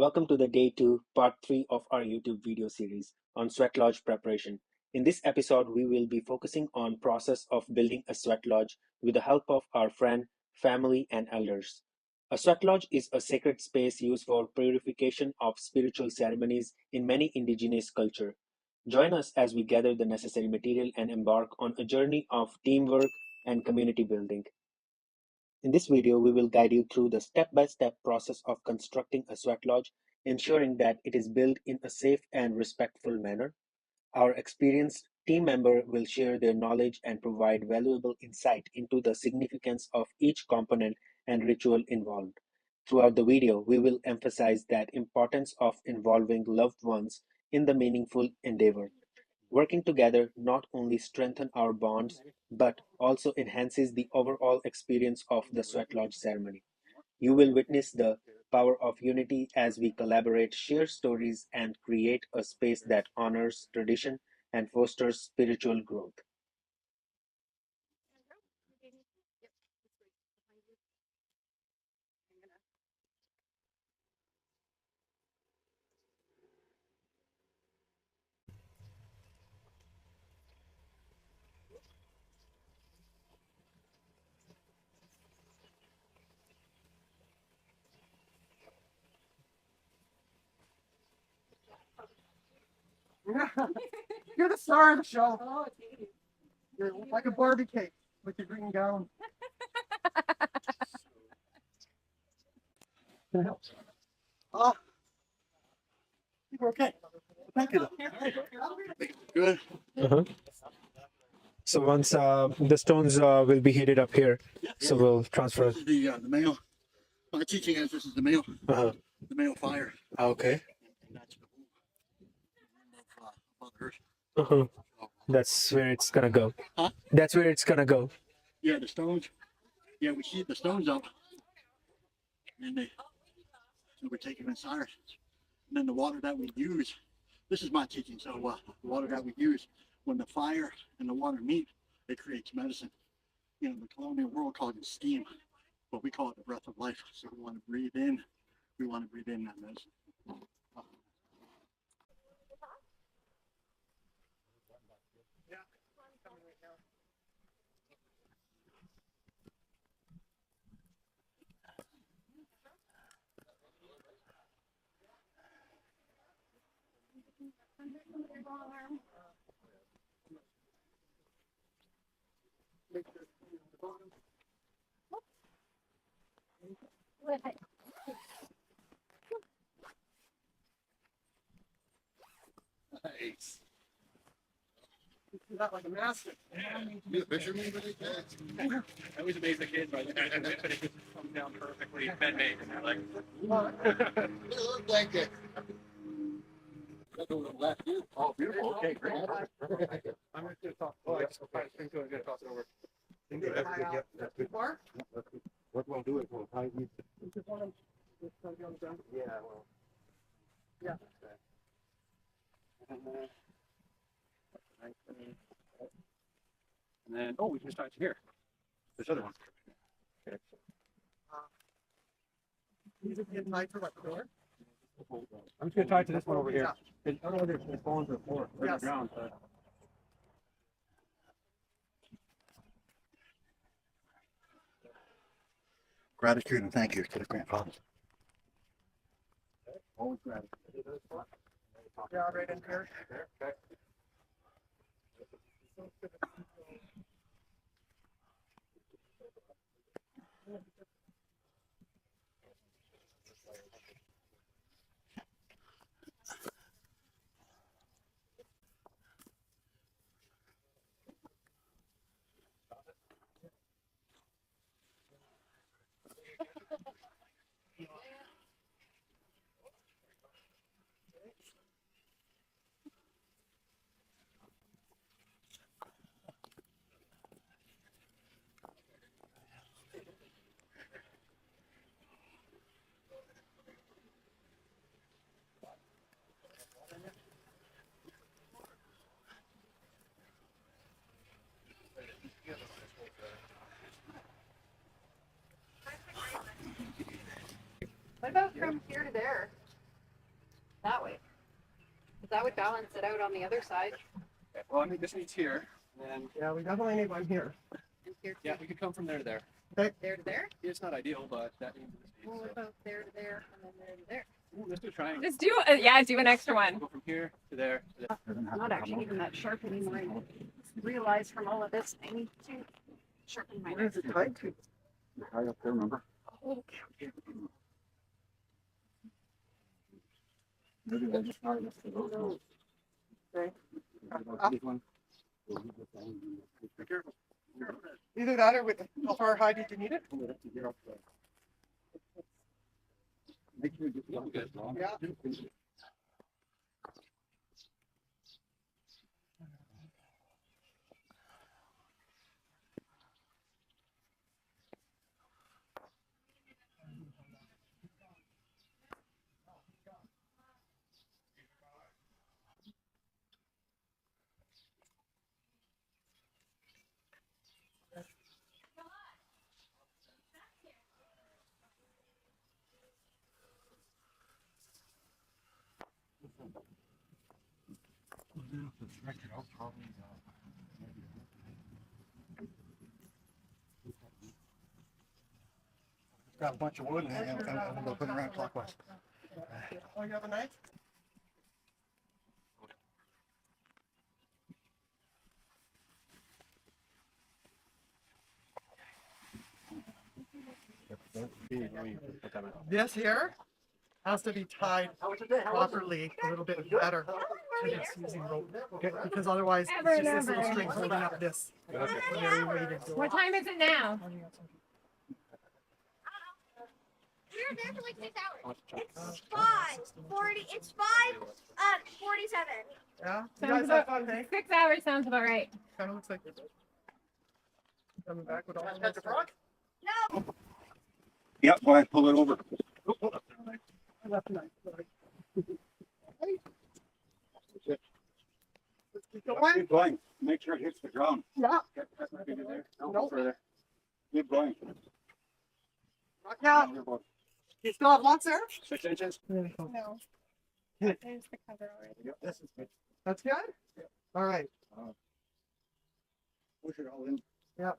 Welcome to the day 2, part 3 of our YouTube video series on sweat lodge preparation. In this episode, we will be focusing on process of building a sweat lodge with the help of our friend, family, and elders. A sweat lodge is a sacred space used for purification of spiritual ceremonies in many indigenous culture. Join us as we gather the necessary material and embark on a journey of teamwork and community building. In this video, we will guide you through the step-by-step process of constructing a sweat lodge, ensuring that it is built in a safe and respectful manner. Our experienced team member will share their knowledge and provide valuable insight into the significance of each component and ritual involved. Throughout the video, we will emphasize that importance of involving loved ones in the meaningful endeavor. Working together not only strengthens our bonds, but also enhances the overall experience of the sweat lodge ceremony. You will witness the power of unity as we collaborate, share stories, and create a space that honors tradition and fosters spiritual growth. You're the star of the show. Oh, you're like a Barbie cake with your green gown. Oh, you're okay. Thank you. Good. Uh-huh. So once the stones will be heated up here, so we'll transfer. This is the male. My teaching is this is the male. Uh-huh. The male fire. Okay. And that's the womb of Mother Earth. Uh-huh. That's where it's gonna go. Huh? That's where it's gonna go. Yeah, the stones. Yeah, we heat the stones up, and so we take them inside. And then the water that we use. This is my teaching. So the water that we use, when the fire and the water meet, it creates medicine. You know, the colonial world called it steam, but we call it the breath of life. So we want to breathe in. We want to breathe in that medicine. Nice. Not like a master. You a fisherman? I always amaze the kids by looking at the whip and it just comes down perfectly bed made. And they're like, It looks like it. Oh, beautiful. Okay, great. I'm just going to toss. Oh, I just think I'm going to toss it over. What we'll do is we'll tie these. Yeah, well. Yeah. And then, oh, we can start here. There's other ones. Okay. These are getting tight for what, the door? I'm just going to tie it to this one over here. It's falling to the floor, or Yes. the ground. So. Gratitude and thank you to the grandfathers. Always gratitude. Yeah, right in here. Okay. What about from here to there? that way. 'Cause that would balance it out on the other side. Okay, well, I mean, this needs here, and Yeah, we definitely need one here. And here yeah, too. we could come from there to there. There to there. It's not ideal, but that means this Well, what needs. about there to there and then there to there? Ooh, let's do a triangle. Just do, yeah, do an extra one. Go from here to there. To there. Not actually even that sharp anymore. I just realized from all of this, I need to sharpen my Where's knife. it tied to? High up there, remember? Okay. Maybe they just not enough for those. Okay. This one. Be careful. Either that or with, how far high did you need it? We'll have to get up there. Make sure you get Yeah, good. Yeah. Got a bunch of wood and I'm gonna put it around clockwise. Oh, you have a knife? This here has to be tied properly a little bit better than it's using rope. Because otherwise it's just this little string holding up this. Very weighted. What time is it now? We were there for like 6 hours. It's 5:40. It's 5:47. Yeah? You Sounds guys have about, fun, hey? 6 hours sounds about right. Kind of looks like coming back with all That's this. the frog? No. Yep, go ahead, pull it over. I left the knife. Sorry. Let's keep going. Keep going. Make sure it hits the ground. Yeah. No further. Keep going. Yeah. You still have lots there? 6 inches. No. There's the cover already. Yep, this is good. That's good? All right. Push it all in. Yeah.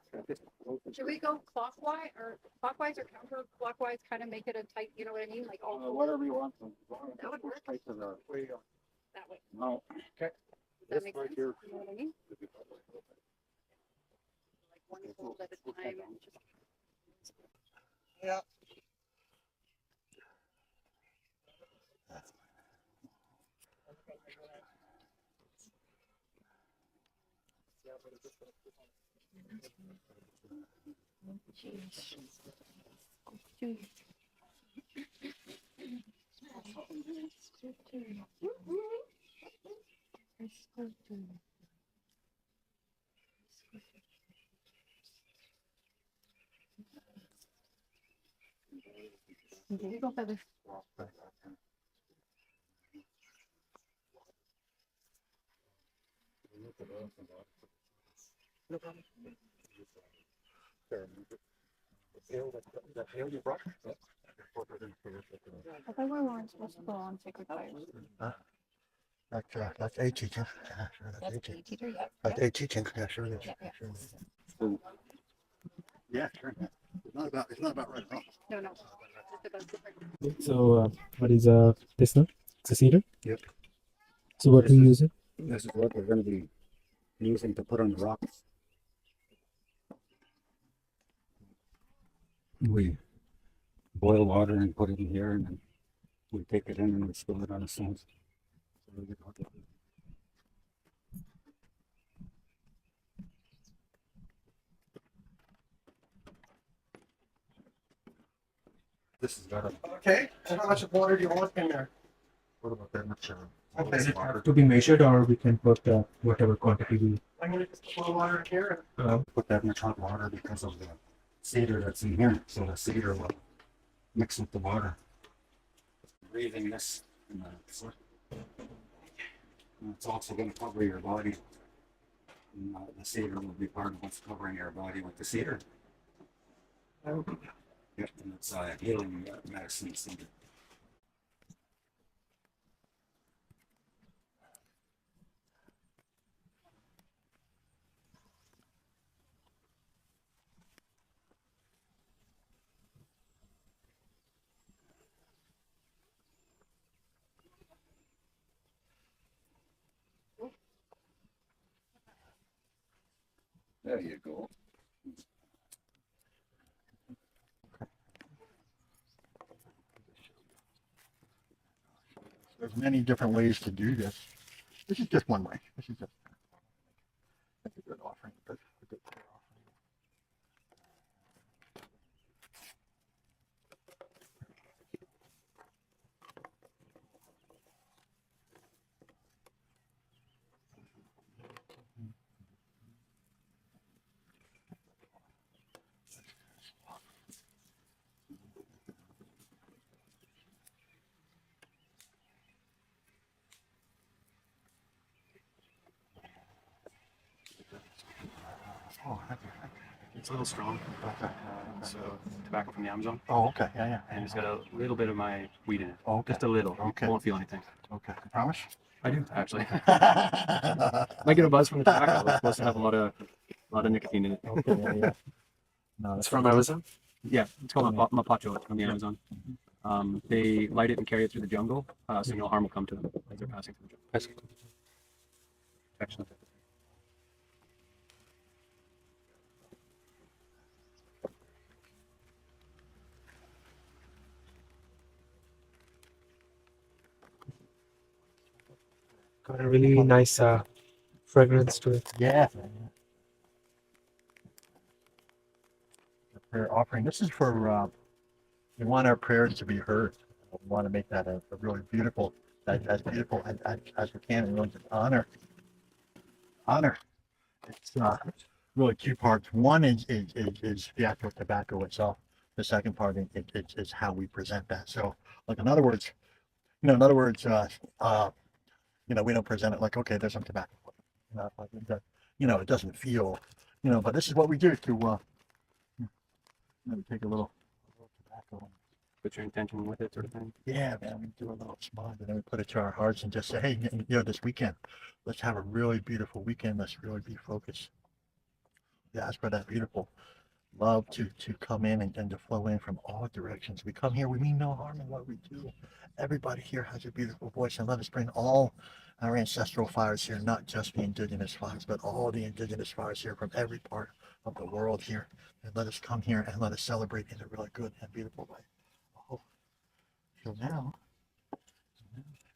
Should we go clockwise or counterclockwise? Kind of make it a tight, you know what I mean? Like all Whatever you want. That would work. Tight to the- that way. No. Okay. Does that This make right sense? here. You know what I mean? Like one fold at a time. And just... Yeah. There you go, feather. I thought we weren't supposed to go on sacred fires. That's a teaching. That's a teacher, yeah. That's a teaching. Yeah, sure it is. Yeah, yeah. Sure it is. Yeah, sure. It's not about right now. No, no. Just about different. So, what is this now? It's a cedar? Yep. So, what do you use it? This is what we're going to be using to put on the rocks. We boil water and put it in here, and then we take it in and we spill it on the stones. So we get hot water. This is better. Okay. And how much water do you want in there? What about that much? Does it have to be measured, or we can put whatever quantity we I'm gonna just pour water in here. And Put that much hot water because of the cedar that's in here. So the cedar will mix with the water. Breathing this in the foot. And it's also going to cover your body. And, the cedar will be part of what's covering your body with the cedar. Yep, and it's healing medicine cedar. There you go. There's many different ways to do this. This is just one way. This is just a good offering. A good prayer offering. Oh, thank you. It's a little strong. So tobacco from the Amazon, Oh, okay. Yeah, yeah. and it's got a little bit of my weed in it. Oh, okay. Just a little. Okay. You won't feel anything. Okay. Promise? I do actually. Might get a buzz from the tobacco. It's supposed to have a lot of nicotine in it. Okay. Yeah, yeah. No, It's from Amazon. Yeah, it's called mapacho. It's from the Amazon. They light it and carry it through the jungle, so no harm will come to them as they're passing through the jungle. Excellent. Got a really nice fragrance to it. yeah. The prayer offering. This is for, we want our prayers to be heard. We want to make that a really beautiful, as beautiful as we can, and really just honor. It's really two parts. One is the actual tobacco itself. The second part is how we present that. So, like in other words, we don't present it like, okay, there's some tobacco. Like it doesn't feel, but this is what we do to, take a little tobacco. Put your intention with it, sort of thing. Yeah, man, we do a little smile and then we put it to our hearts and just say, hey, this weekend, let's have a really beautiful weekend. Let's really be focused. Yeah, ask for that beautiful love to come in and to flow in from all directions. We come here, we mean no harm in what we do. Everybody here has a beautiful voice, and let us bring all our ancestral fires here, not just the Indigenous fires, but all the Indigenous fires here from every part of the world here. And let us come here and let us celebrate in a really good and beautiful way. Oh, so now,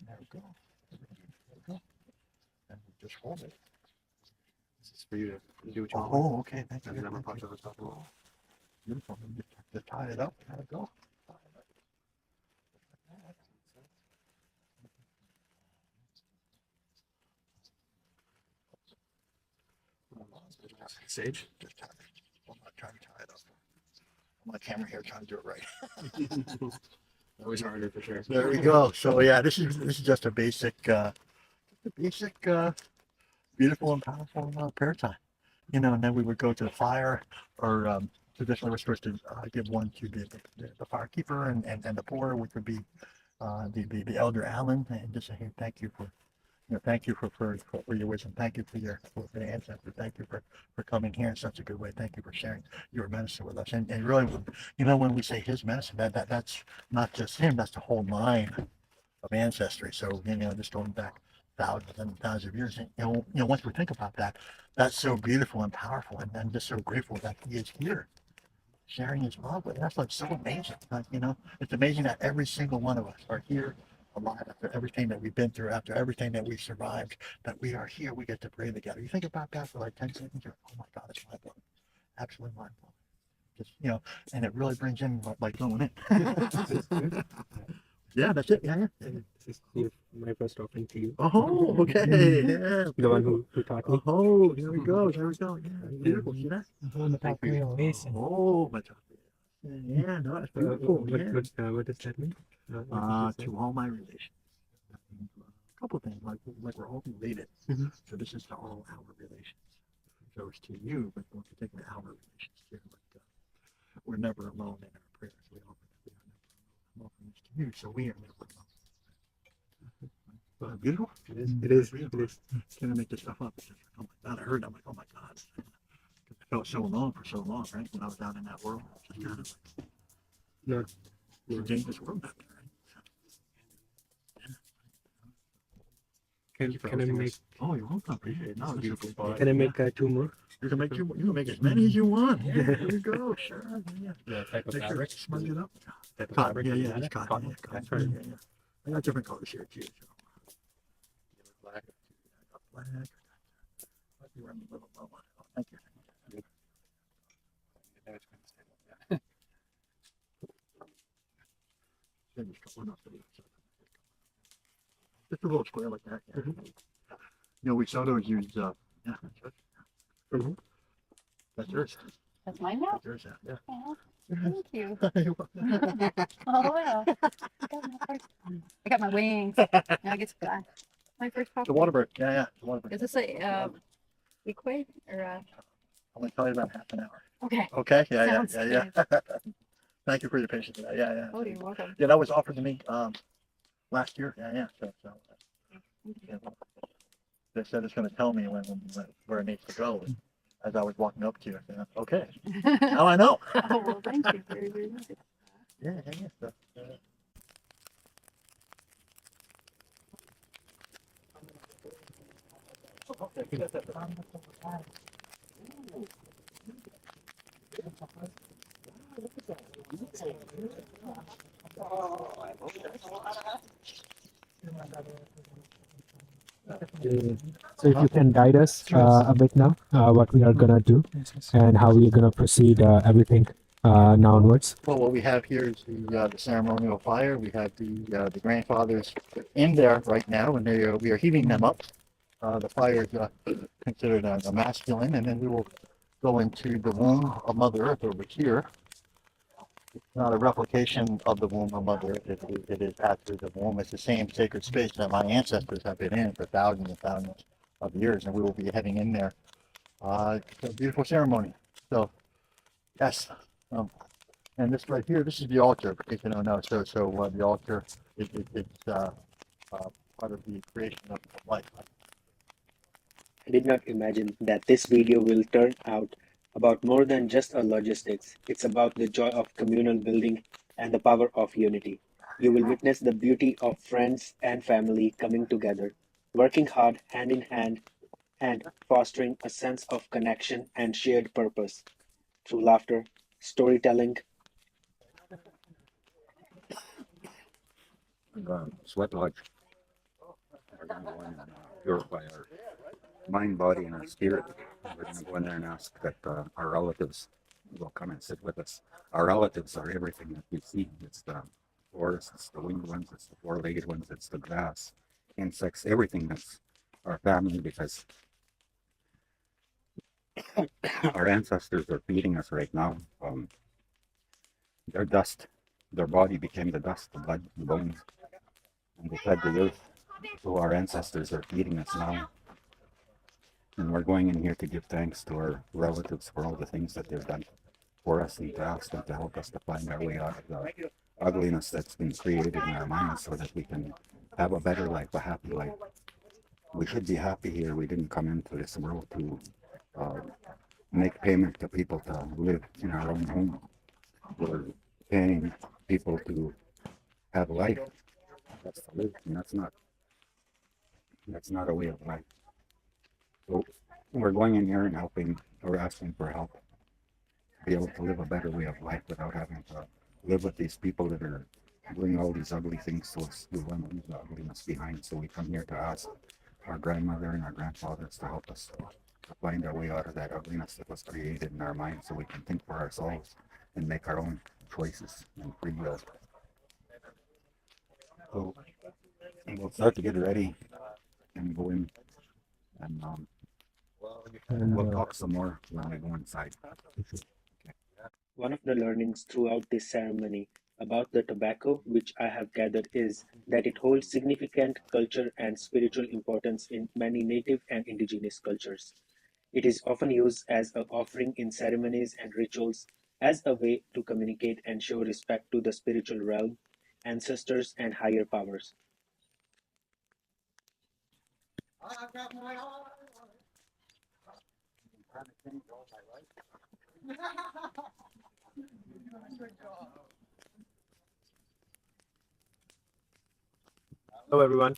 there we go. There we go. And we just hold it. This is for you to do what you want. Oh, okay. Thank you. And then mapacho on top of it. Beautiful. Just tie it up. There we go. Sage. Just tie it. I'm not trying to tie it up. I'm on the camera here trying to do it right. Always harder for sure. There we go. So yeah, this is just a basic, beautiful and powerful prayer time. And then we would go to the fire, or traditionally we're supposed to give one to the firekeeper and the poor, which would be the elder Allen, and just say, hey, thank you for. Thank you for your wisdom. Thank you for the ancestors. Thank you for coming here in such a good way. Thank you for sharing your medicine with us. And really, when we say his medicine, that's not just him. That's the whole line of ancestry. So just going back thousands and thousands of years. And once we think about that, that's so beautiful and powerful, and I'm just so grateful that he is here, sharing his love with us. That's like so amazing. It's amazing that every single one of us are here. Alive after everything that we've been through, after everything that we've survived, that we are here, we get to pray together. You think about that for like 10 seconds, you're, oh my God, it's mind blowing. Absolutely mind blowing. Just, and it really brings in like going in. Yeah, that's it. Yeah. This is my first offering to you. Oh, okay. Yeah. The one who taught me. Oh, here we go. Here we go. Yeah, beautiful. See that? Oh, my God. Yeah, no, it's beautiful. What does that mean? To all my relations. A couple of things, like we're all related. Mhm. So this is to all our relations. So it's to you, but more particularly our relations here. We're never alone in our prayers. We offer that we are never alone. I'm offering this to you, so we are never alone. Beautiful. It is. It is. Beautiful. It is. Can I make this stuff up? It's just like, oh my God, I heard. I'm like, oh my God. I felt so alone for so long, right? When I was out in that world, just kind of like, No. it's a dangerous world out there, right? Can I make Oh, you're welcome. Appreciate it. No, beautiful spot. can I make two more? You can make two. You can make as many as you want. Yeah, here we go. Sure. Yeah. The type of Make sure fabric. to smudge it up. Type of Cotton. fabric. Yeah, is yeah, that it's it? cotton. Yeah, cotton. That's right. Yeah, yeah. I got different colors here too. So. Black. I got black. Might be running a little low on it. Oh, thank you. Yeah, just cut one off the left side. Just a little square like that. Yeah. You know, we saw those used. Yeah, that's it. Mhm. That's yours. That's mine now? That's yours. Yeah. Oh, thank you. Yeah. Oh, wow. I got my wings. Now I get to fly. My first pop. The water bird. Yeah, yeah. The water bird. Is this a equate or I'm gonna tell you about half an hour. okay? Okay. Yeah, Sounds yeah, yeah, yeah. Thank you for your patience. Yeah, yeah. Oh, you're welcome. Yeah, that was offered to me last year. Yeah, yeah. So yeah, they said it's going to tell me when where it needs to go. And as I was walking up to you, I said, okay, now I know. Oh, well, thank you very, very much. Yeah, yeah, yeah. So, So if you can guide us a bit now, what we are gonna do and how we are gonna proceed everything now onwards. well, what we have here is the ceremonial fire. We have the grandfathers in there right now, and we are heating them up. The fire is considered a masculine, and then we will go into the womb of Mother Earth over here. It's not a replication of the womb of Mother Earth. It is actually the womb. It's the same sacred space that my ancestors have been in for thousands and thousands of years, and we will be heading in there. It's a beautiful ceremony. So, yes. And this right here, this is the altar, in case you don't know. So the altar it's part of the creation of life. I did not imagine that this video will turn out about more than just a logistics. It's about the joy of communal building and the power of unity. You will witness the beauty of friends and family coming together, working hard hand in hand, and fostering a sense of connection and shared purpose through laughter, storytelling, Sweat lodge. We're gonna go in and purify our mind, body, and our spirit. We're gonna go in there and ask that our relatives will come and sit with us. Our relatives are everything that we see. It's the forests, it's the winged ones, it's the four-legged ones, it's the grass, insects, everything that's our family, because our ancestors are feeding us right now. Their dust, their body became the dust, the blood, the bones, and they fed the earth. So our ancestors are feeding us now. And we're going in here to give thanks to our relatives for all the things that they've done for us, and to ask them to help us to find our way out of the ugliness that's been created in our minds, so that we can have a better life, a happy life. We should be happy here. We didn't come into this world to make payment to people to live in our own home. We're paying people to have life. That's to live, and that's not a way of life. So we're going in here and helping, or asking for help to be able to live a better way of life without having to live with these people that are doing all these ugly things to us. We want to leave the ugliness behind. So we come here to ask our grandmother and our grandfathers to help us to find our way out of that ugliness that was created in our minds, so we can think for ourselves and make our own choices and free will. So we'll start to get ready and go in, and we'll talk some more when we go inside. One of the learnings throughout this ceremony about the tobacco, which I have gathered, is that it holds significant culture and spiritual importance in many native and indigenous cultures. It is often used as an offering in ceremonies and rituals, as a way to communicate and show respect to the spiritual realm, ancestors, and higher powers. Hello everyone.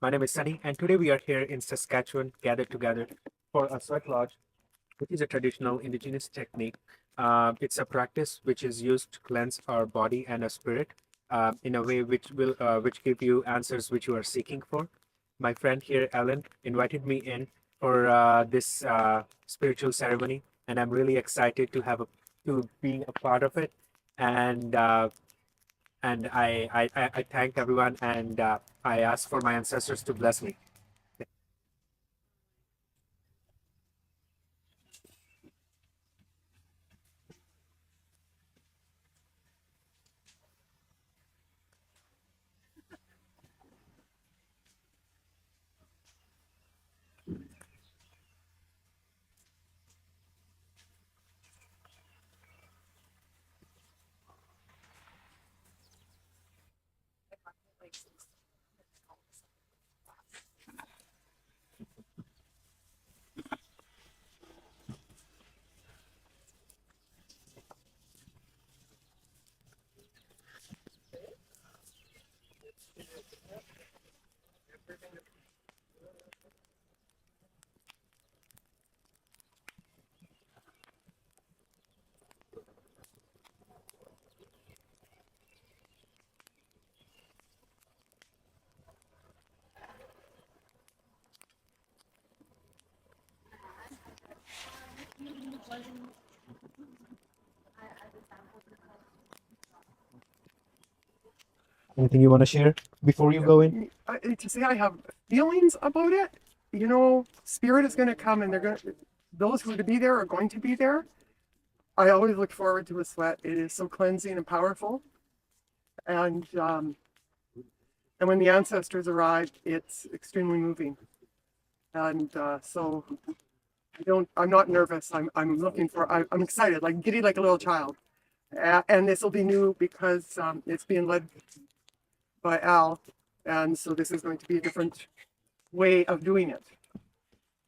My name is Sunny, and today we are here in Saskatchewan, gathered together for a sweat lodge, which is a traditional Indigenous technique. It's a practice which is used to cleanse our body and our spirit in a way which give you answers which you are seeking for. My friend here, Ellen, invited me in for this spiritual ceremony, and I'm really excited to being a part of it. And I thank everyone, and I ask for my ancestors to bless me. Anything you want to share before you go in? To say I have feelings about it, spirit is going to come, and those who are to be there are going to be there. I always look forward to a sweat. It is so cleansing and powerful. And when the ancestors arrive, it's extremely moving. And so I'm not nervous. I'm excited, like giddy like a little child. And this will be new because it's being led by Al. And so this is going to be a different way of doing it,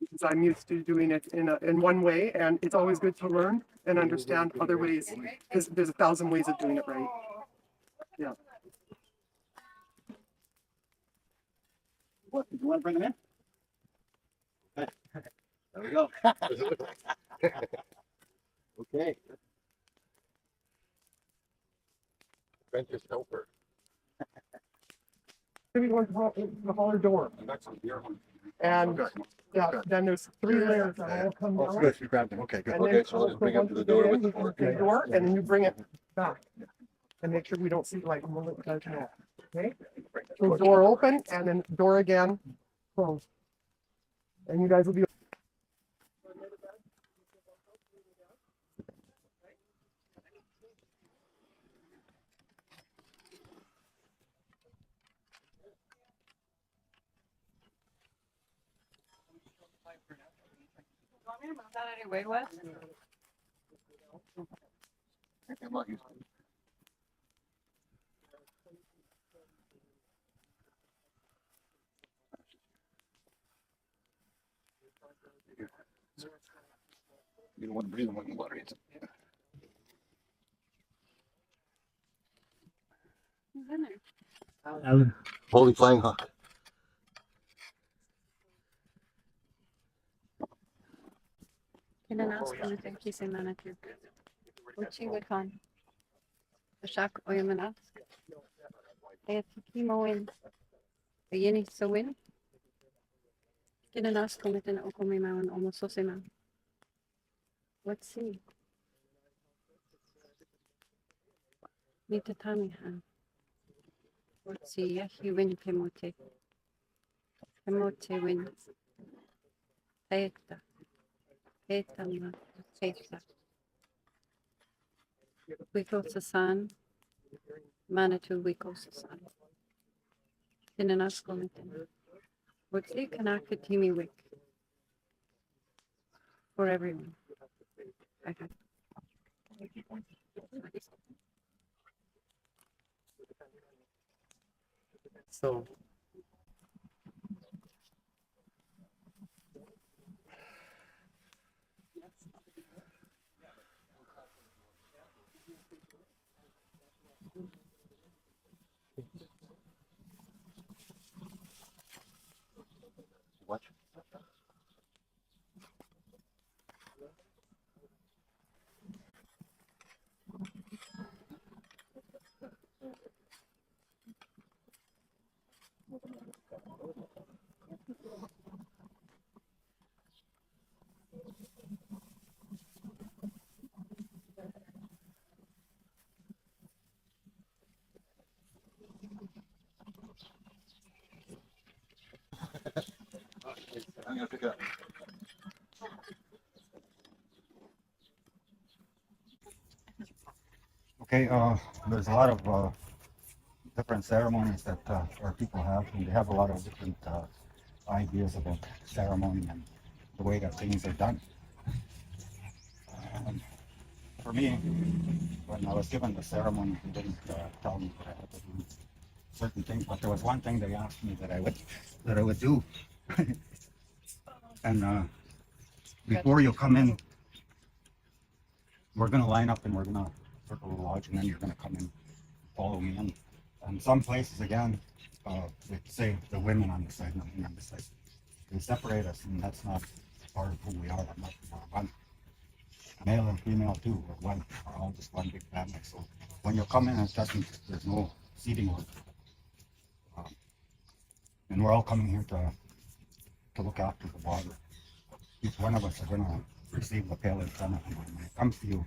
because I'm used to doing it in one way, and it's always good to learn and understand other ways, because there's 1,000 ways of doing it right. Yeah. What, you want to bring them in? There we go. Okay. Apprentice helper. Maybe one the hall door. And yeah, then there's 3 layers that all come Oh, down. good, you grabbed them, okay, good. And then once you get in, you can open the door, and then you bring it back. And make sure we don't see like movement. Okay? So door open, and then door again closed. And you guys will be. I'm not used to it. You don't want to breathe on the water. Alan. Holy Flying Hawk. Kinanaskamatin kisimanatin. Uchiwikan. Ashak oyamanas. Etikimoin. Yeni sowin. Kinanaskamatin okomimawan omososima. Let's see. Nitatamihan. Let's see. Yahi win kemote. Kemote win. Taeta. Taeta. Taeta. Wiko Sasan. Manitou Wiko Sasan. Kinanaskamatin. What's the Kanakatimi Wik? For everyone. Okay. So. I'm gonna pick it up. Okay, there's a lot of different ceremonies that our people have, and they have a lot of different ideas about ceremony and the way that things are done. For me, when I was given the ceremony, they didn't tell me that I had to do certain things, but there was one thing they asked me that I would do. And before you come in, we're gonna line up and we're gonna circle the lodge, and then you're gonna come in, follow me in. And some places again, they say the women on the side and the men on the side. They separate us, and that's not part of who we are. I'm not, we're one. Male and female too, we're one. We're all just one big family. So when you come in, it doesn't, there's no seating order. And we're all coming here to look after the water. Each one of us are going to receive the pail in front of him. And when it comes to you,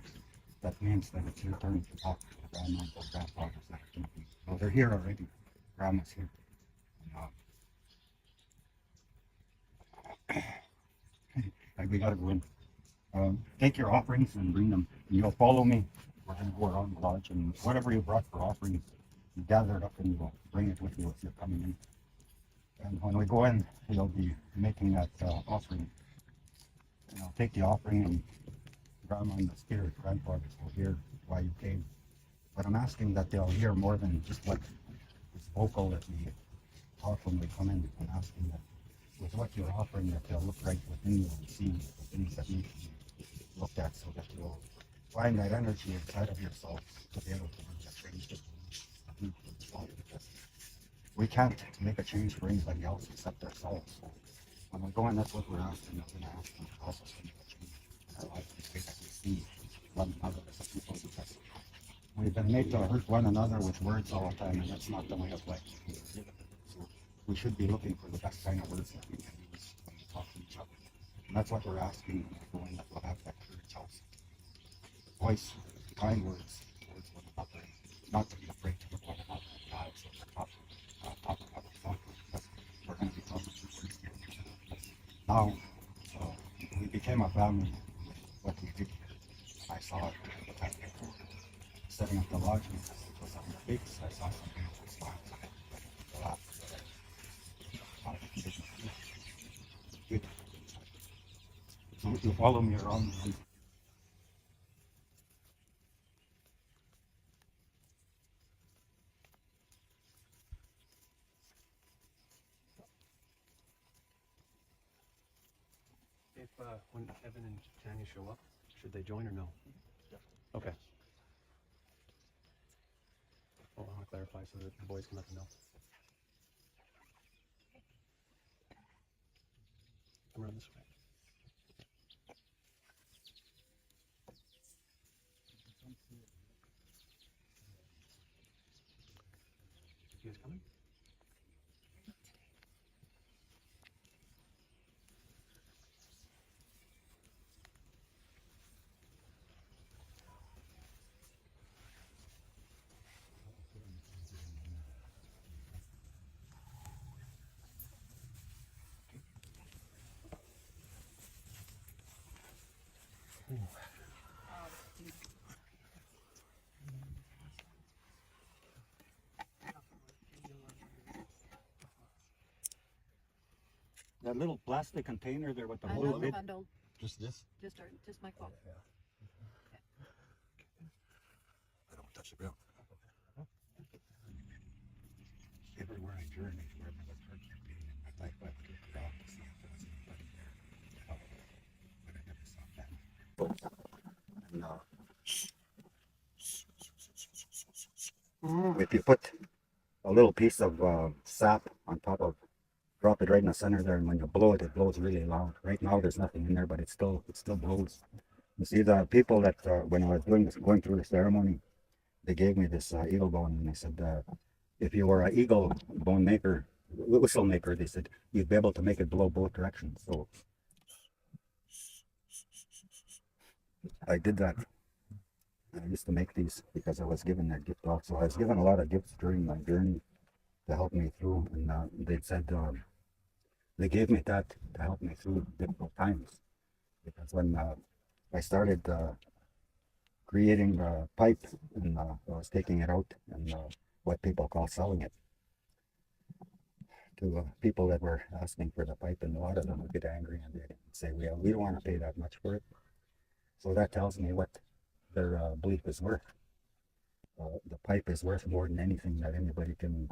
that means that it's your turn to talk to the grandmas or grandfathers that are going to be. Well, they're here already. Grandma's here. Like we got to go in. Take your offerings and bring them. You'll follow me. We're going to go around the lodge, and whatever you brought for offerings, you gather it up and you'll bring it with you if you're coming in. And when we go in, we'll be making that offering. And I'll take the offering, and Grandma and the spirit grandfathers will hear why you came. But I'm asking that they'll hear more than just what is vocal that we talk when we come in. I'm asking that with what you're offering, that they'll look right within you and see the things that need to be looked at, so that you'll find that energy inside of yourself to be able to make that change. Because we can't make a change for anybody else except ourselves. So when we go in, that's what we're asking. We're going to ask them to help us to make a change in our life, the way that we see one another as a people. Because we've been made to hurt one another with words all the time, and that's not the way of life. So we should be looking for the best kind of words that we can use when we talk to each other. And that's what we're asking when we go in, that we'll have that courage also. Voice kind words towards one another, not to be afraid to look one another in the eyes or to talk about something, because we're going to be talking to words here. Now, we became a family with what we did here. I saw it setting up the lodge, it was on the peaks. I saw some beautiful spots. Good. So you follow me around. If when Evan and Tanya show up, should they join or no? Okay. Well, I want to clarify so that the boys can let them know. Come around this way. You guys coming? That little plastic container there with the I little know, lid. bundled. Just this? Just my fault. I don't touch the ground. Everywhere I journeyed, wherever the church would be in my life, I would look around to see if there was anybody there to help. But I never saw them. And if you put a little piece of sap on top of, drop it right in the center there, and when you blow it, it blows really loud. Right now, there's nothing in there, but it still blows. You see, the people that when I was going through the ceremony, they gave me this eagle bone, and they said, if you were an eagle bone maker, whistle maker. They said you'd be able to make it blow both directions. So I did that. I used to make these because I was given that gift also. I was given a lot of gifts during my journey to help me through, and they said they gave me that to help me through difficult times. Because when I started creating the pipe, and I was taking it out and what people call selling it to people that were asking for the pipe, and a lot of them would get angry and they'd say, well, we don't want to pay that much for it. So that tells me what their belief is worth. The pipe is worth more than anything that anybody can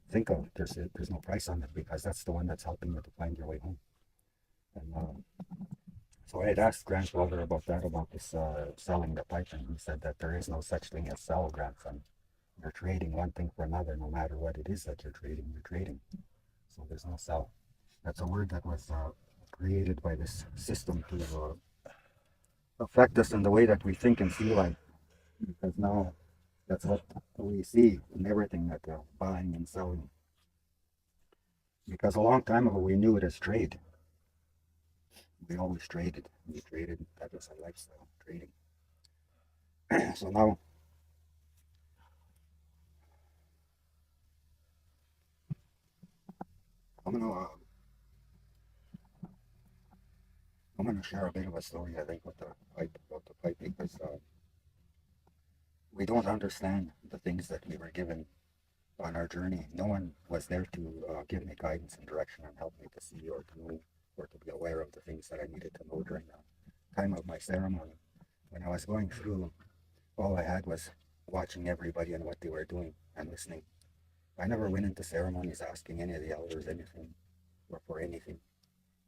think of. There's no price on it because that's the one that's helping you to find your way home. And so I had asked grandfather about that, about this selling the pipe, and he said that there is no such thing as sell, grandson. You're trading one thing for another, no matter what it is that you're trading. So there's no sell. That's a word that was created by this system to affect us in the way that we think and feel life. Because now that's what we see in everything that they're buying and selling. Because a long time ago we knew it as trade. We always traded. We traded. That was our lifestyle, trading. So now I'm gonna share a bit of a story, I think, with the pipe, about the pipe, because we don't understand the things that we were given on our journey. No one was there to give me guidance and direction and help me to see or to know or to be aware of the things that I needed to know during the time of my ceremony. When I was going through, all I had was watching everybody and what they were doing and listening. I never went into ceremonies asking any of the elders anything or for anything.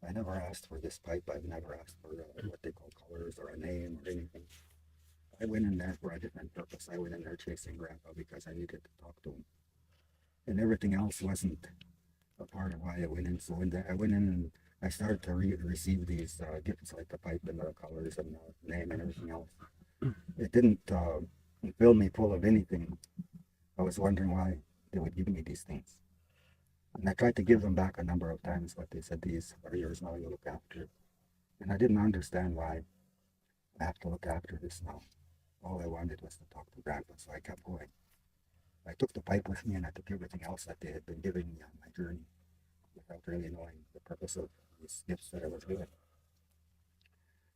I never asked for this pipe. I've never asked for what they call colors or a name or anything. I went in there for a different purpose. I went in there chasing Grandpa because I needed to talk to him. And everything else wasn't a part of why I went in. So when I went in and I started to receive these gifts like the pipe and the colors and the name and everything else, it didn't fill me full of anything. I was wondering why they would give me these things. And I tried to give them back a number of times, but they said, these are yours now, you look after it. And I didn't understand why I have to look after this now. All I wanted was to talk to Grandpa, so I kept going. I took the pipe with me and I took everything else that they had been giving me on my journey without really knowing the purpose of these gifts that I was given.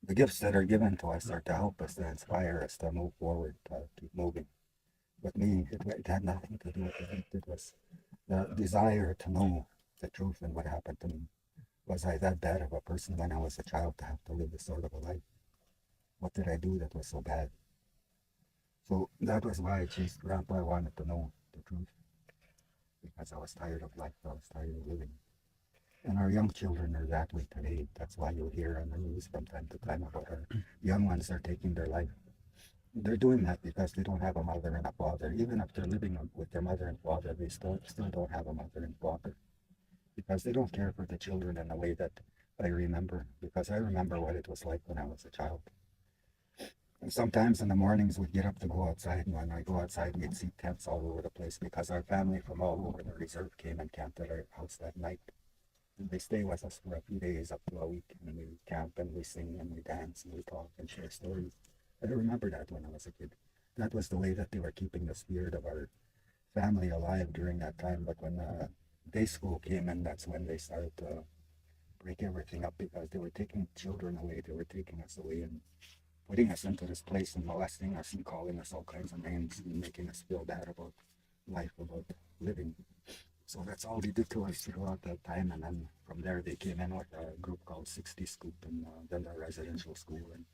The gifts that are given to us are to help us, to inspire us to move forward, to keep moving. With me, it had nothing to do with it. It was the desire to know the truth and what happened to me. Was I that bad of a person when I was a child to have to live this sort of a life? What did I do that was so bad? So that was why I chased Grandpa. I wanted to know the truth because I was tired of life. I was tired of living. And our young children are that way today. That's why you'll hear on the news from time to time about our young ones are taking their life. They're doing that because they don't have a mother and a father. Even if they're living with their mother and father, they still don't have a mother and father because they don't care for the children in the way that I remember. Because I remember what it was like when I was a child. And sometimes in the mornings we'd get up to go outside, and when I go outside we'd see tents all over the place because our family from all over the reserve came and camped at our house that night. And they stay with us for a few days, up to a week, and we camp and we sing and we dance and we talk and share stories. I remember that when I was a kid. That was the way that they were keeping the spirit of our family alive during that time. But when day school came in, that's when they started to break everything up because they were taking children away. They were taking us away and putting us into this place and molesting us and calling us all kinds of names and making us feel bad about life, about living. So that's all they did to us throughout that time. And then from there they came in with a group called 60 Scoop and then the residential school, and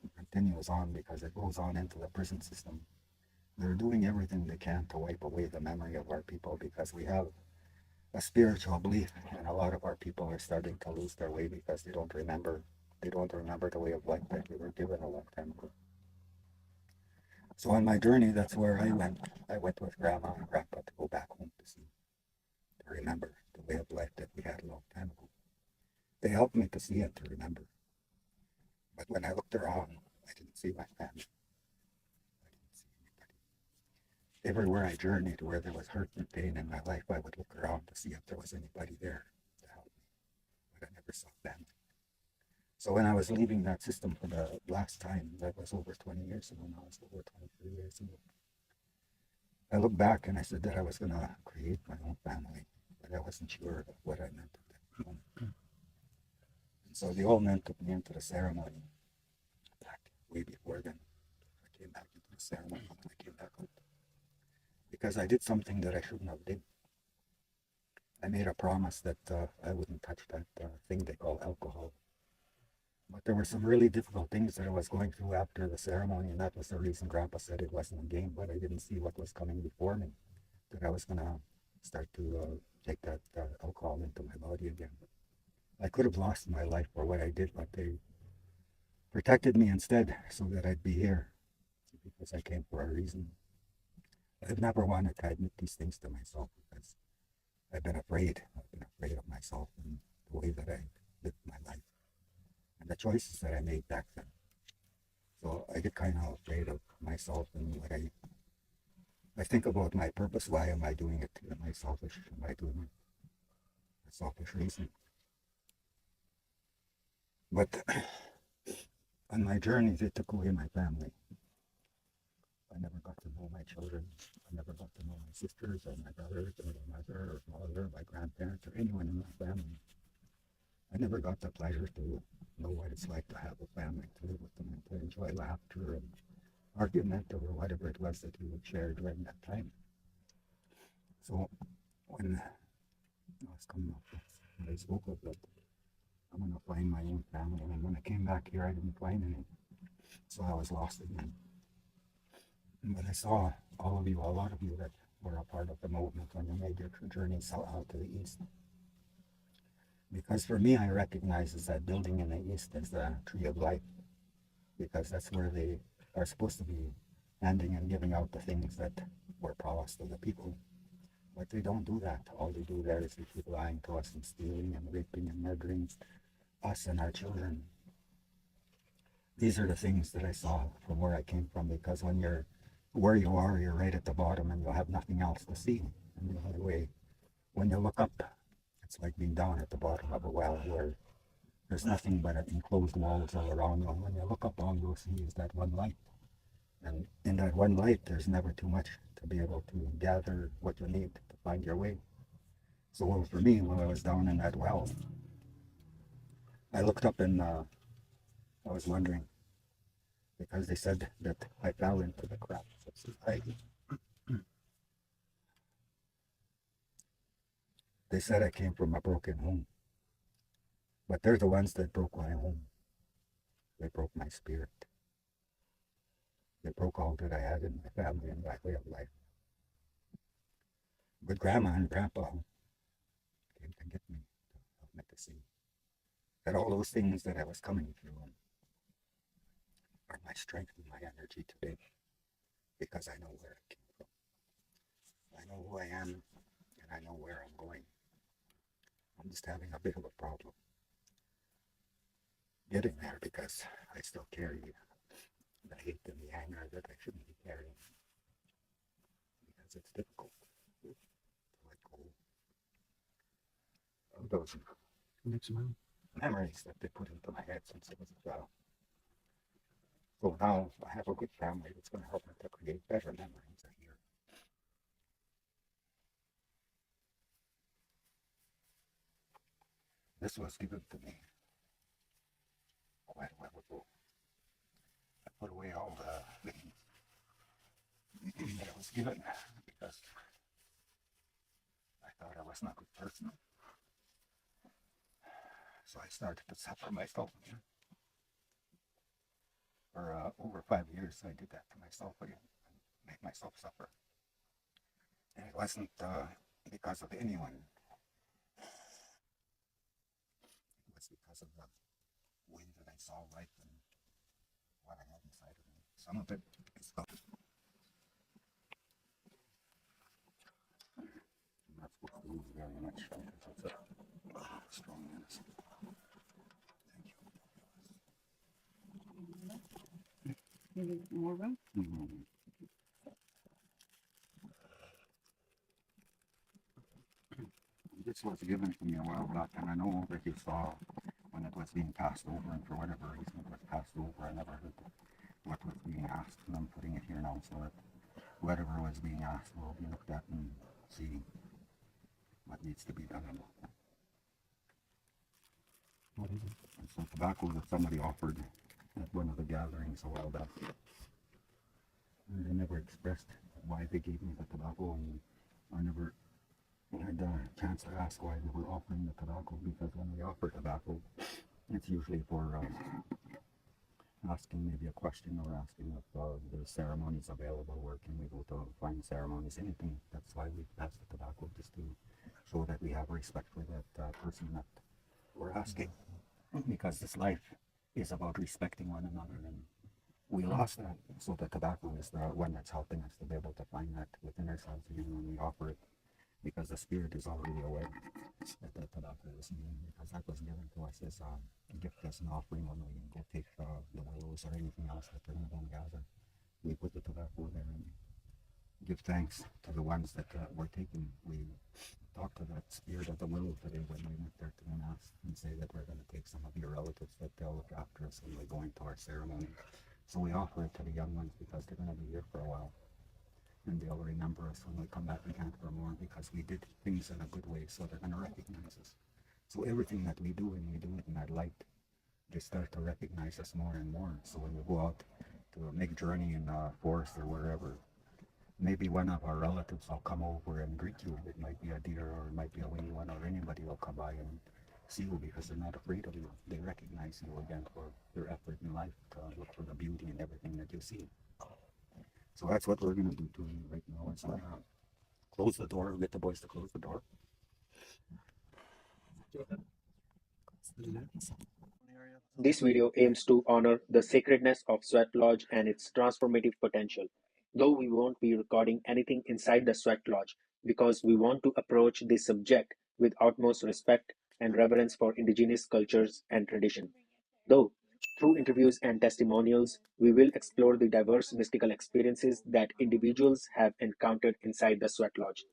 it continues on because it goes on into the prison system. They're doing everything they can to wipe away the memory of our people because we have a spiritual belief, and a lot of our people are starting to lose their way because they don't remember the way of life that we were given a long time ago. So on my journey, that's where I went. I went with Grandma and Grandpa to go back home to remember the way of life that we had a long time ago. They helped me to see it, to remember. But when I looked around, I didn't see my family. I didn't see anybody. everywhere I journeyed, where there was hurt and pain in my life, I would look around to see if there was anybody there to help me, but I never saw them. So when I was leaving that system for the last time, that was over 20 years ago now, it's over 23 years ago, I looked back and I said that I was going to create my own family, but I wasn't sure of what I meant at that moment. And so the old man took me into the ceremony back way before then. I came back into the ceremony when I came back out. Because I did something that I shouldn't have did. I made a promise that I wouldn't touch that thing they call alcohol. But there were some really difficult things that I was going through after the ceremony, and that was the reason Grandpa said it wasn't a game, but I didn't see what was coming before me, that I was going to start to take that alcohol into my body again. I could have lost my life for what I did, but they protected me instead so that I'd be here, because I came for a reason. I've never wanted to admit these things to myself because I've been afraid. I've been afraid of myself and the way that I lived my life and the choices that I made back then. So I get kind of afraid of myself, and what I think about my purpose. Why am I doing it? Am I selfish? Am I doing it for selfish reason? But on my journey, they took away my family. I never got to know my children. I never got to know my sisters or my brothers or my mother or father or my grandparents or anyone in my family. I never got the pleasure to know what it's like to have a family, to live with them, and to enjoy laughter and argument or whatever it was that we would share during that time. So when I was coming up with, I spoke of that, I'm going to find my own family. And when I came back here, I didn't find any. So I was lost again. And when I saw all of you, a lot of you that were a part of the movement when you made your journey out to the east, because for me, I recognize that building in the east is the tree of life, because that's where they are supposed to be handing and giving out the things that were promised to the people. But they don't do that. All they do there is they keep lying to us and stealing and raping and murdering us and our children. These are the things that I saw from where I came from, because when you're where you are, you're right at the bottom and you'll have nothing else to see. And the only way, when you look up, it's like being down at the bottom of a well where there's nothing but enclosed walls all around you. And when you look up, all you'll see is that one light. And in that one light, there's never too much to be able to gather what you need to find your way. So for me, when I was down in that well, I looked up and I was wondering, because they said that I fell into the cracks of society. They said I came from a broken home. But they're the ones that broke my home. They broke my spirit. They broke all that I had in my family and my way of life. But Grandma and Grandpa came to get me, to help me to see that all those things that I was coming through are my strength and my energy today, because I know where I came from. I know who I am, and I know where I'm going. I'm just having a bit of a problem getting there, because I still carry the hate and the anger that I shouldn't be carrying, because it's difficult to let go of those memories that they put into my head since I was a child. So now I have a good family that's going to help me to create better memories here. This was given to me quite a while ago. I put away all the things that I was given because I thought I was not a good person. So I started to suffer myself again. For over 5 years, I did that to myself again, make myself suffer. And it wasn't because of anyone. It was because of the way that I saw life and what I had inside of me. Some of it is gone. I'm not supposed to lose very much because it's a strong medicine. Thank you. You need more room? Mm-hmm. this was given to me a while back, and I know that you saw when it was being passed over, and for whatever reason it was passed over. I never heard what was being asked, and I'm putting it here now so that whatever was being asked will be looked at and see what needs to be done about that. What is it? It's some tobacco that somebody offered at one of the gatherings a while back. And they never expressed why they gave me the tobacco, and I never had a chance to ask why they were offering the tobacco, because when we offer tobacco, it's usually for asking maybe a question or asking if there's ceremonies available, where can we go to find ceremonies, anything. That's why we pass the tobacco, just to show that we have respect for that person that we're asking, because this life is about respecting one another, and we lost that. So the tobacco is the one that's helping us to be able to find that within ourselves again when we offer it, because the spirit is already aware that the tobacco is needed, because that was given to us as a gift, as an offering when we go take the willows or anything else that they're going to gather. We put the tobacco there and give thanks to the ones that were taken. We talk to that spirit of the willow today when we went there to the mass, and say that we're going to take some of your relatives, that they'll look after us when we go into our ceremony. So we offer it to the young ones because they're going to be here for a while, and they'll remember us when we come back again for more, because we did things in a good way, so they're going to recognize us. So everything that we do, and we do it in that light, they start to recognize us more and more. So when we go out to make journey in the forest or wherever, maybe one of our relatives will come over and greet you. It might be a deer, or it might be a wee one, or anybody will come by and see you, because they're not afraid of you. They recognize you again for your effort in life to look for the beauty in everything that you see. So that's what we're going to do right now. Is close the door. We'll get the boys to close the door. This video aims to honor the sacredness of Sweat Lodge and its transformative potential, though we won't be recording anything inside the Sweat Lodge, because we want to approach this subject with utmost respect and reverence for Indigenous cultures and tradition. Though, through interviews and testimonials, we will explore the diverse mystical experiences that individuals have encountered inside the Sweat Lodge,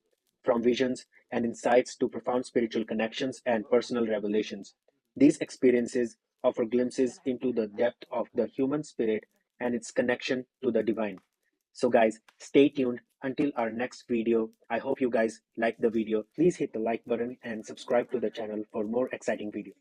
from visions and insights to profound spiritual connections and personal revelations. These experiences offer glimpses into the depth of the human spirit and its connection to the divine. So, guys, stay tuned until our next video. I hope you guys like the video. Please hit the like button and subscribe to the channel for more exciting videos.